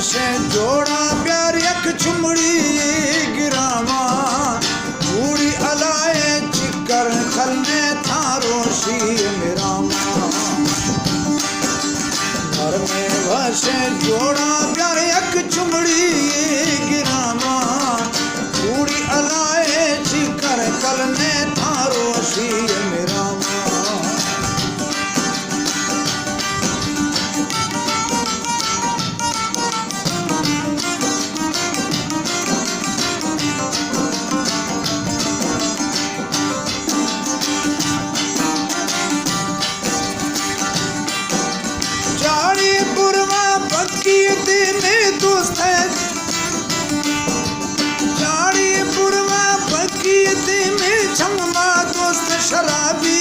वर्षे जोड़ा प्यार यक चुमड़ी गिरावा पूरी अलाए चिकर खलने थारो शी मेरा घर में वर्षे जोड़ा प्यार यक चुमड़ी गिरावा पूरी अलाए चिकर खलने थारो शी मेरा में दोस्त है जाड़ी पुरवा बकीत में छम्मा दोस्त शराबी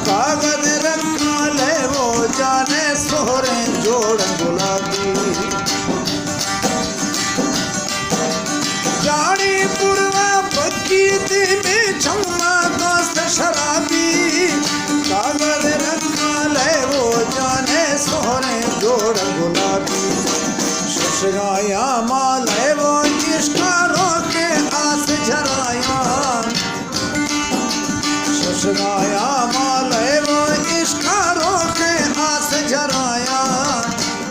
कागज रखा ले वो जाने सोहरे जोड़ गुलाबी जाड़ी पुरवा बकीत में छम्मा दोस्त शराबी कागज रखा ले वो जाने सोहरे जोड़ गुलाबी शराया माल है वो इश्कारों के आस झराया शराया माल है वो इश्कारों के आस झराया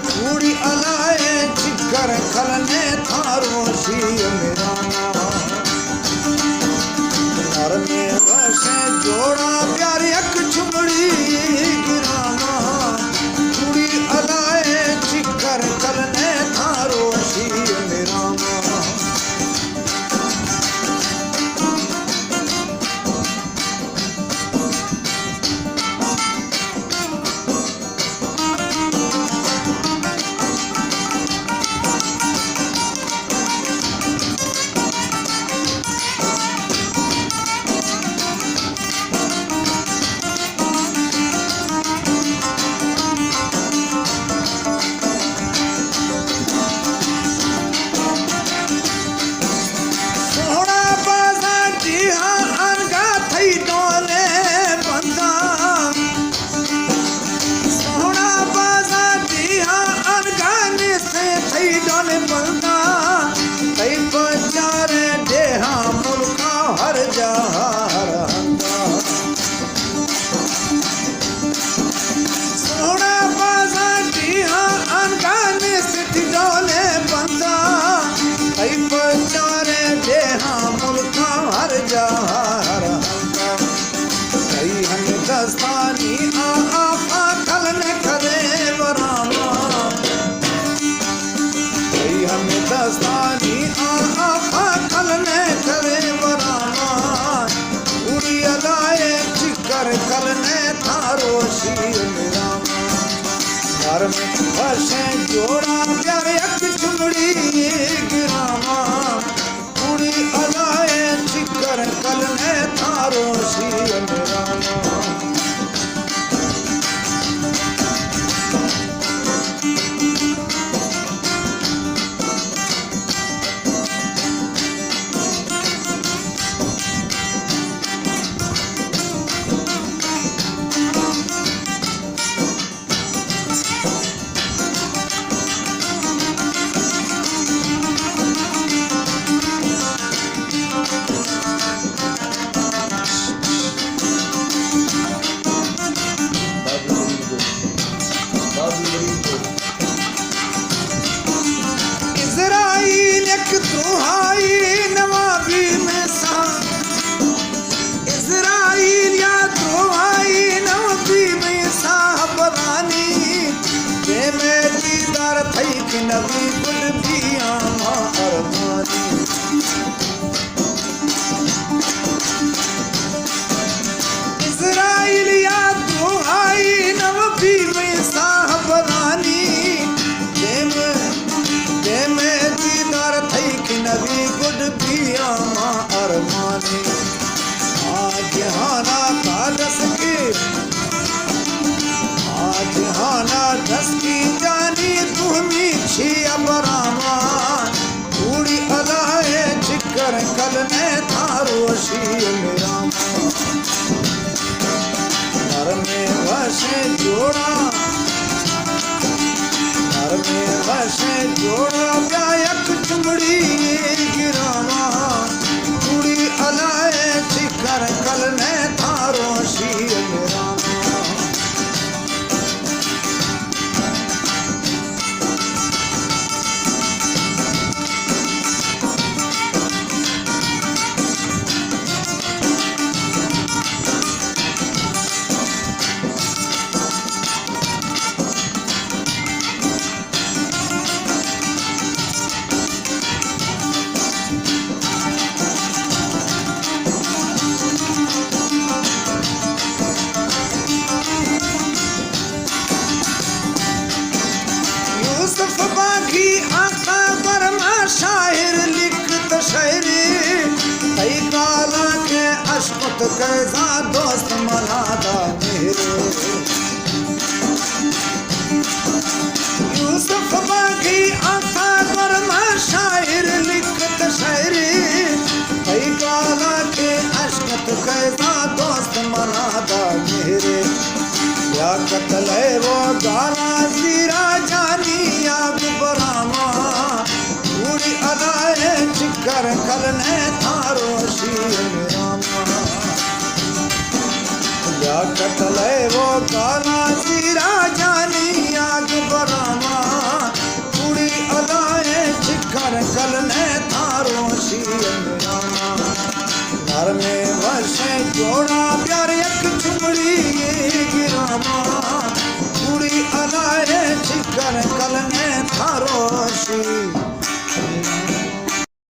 पूरी अलाए चिकर खलने थारो शी मेरा घर में बसे जोड़ा प्यार यक चुमड़ी गिरावा पूरी अलाए चिकर खलने दस्तानी आ खलने करे वरामा हमें दस्तानी आ खलने करे वरामा पूरी अलाए चिकर खलने थारो शी मेरा घर में बसे जोड़ा प्यार यक चुमड़ी गिरावा पूरी अलाए चिकर खलने थारो शी मेरा दुहाई नवाबी में सा इज़राइल या दुहाई नवाबी में साहबरानी वे में दीदार थई कि नबी गुल पिया मा अरमानी इज़राइल या दुहाई नवाबी में साहबरानी नबी गुड पिया मा अरमानी आज हाना का दस की आज हाना दस की जानी तुम्ही छी अबरामा पूरी अलाए चिकर कलने थारो शी मेरा घर में बसे जोड़ा घर में वसे जोड़ा ब्यायक चुमड़ी गिरावा कुड़ी अलाए चिकर कल ने थारो शीर मेरा यूसुफ बागी आका बरमा शायर लिखत शायरी कई काला के अशमत कैसा दोस्त मनादा मेरे यूसुफ बागी आका बरमा शायर लिखत शायरी कई काला के अशमत कैसा दोस्त मनादा मेरे या कतल है वो गाला जीरा जानी आग बरामा पूरी अदाए चिकर कल ने थारो शीर रामा या कतल है वो गाला जीरा जानी आग बरामा पूरी अदाए चिकर कल ने थारो शीर रामा घर में वसे जोड़ा प्यारे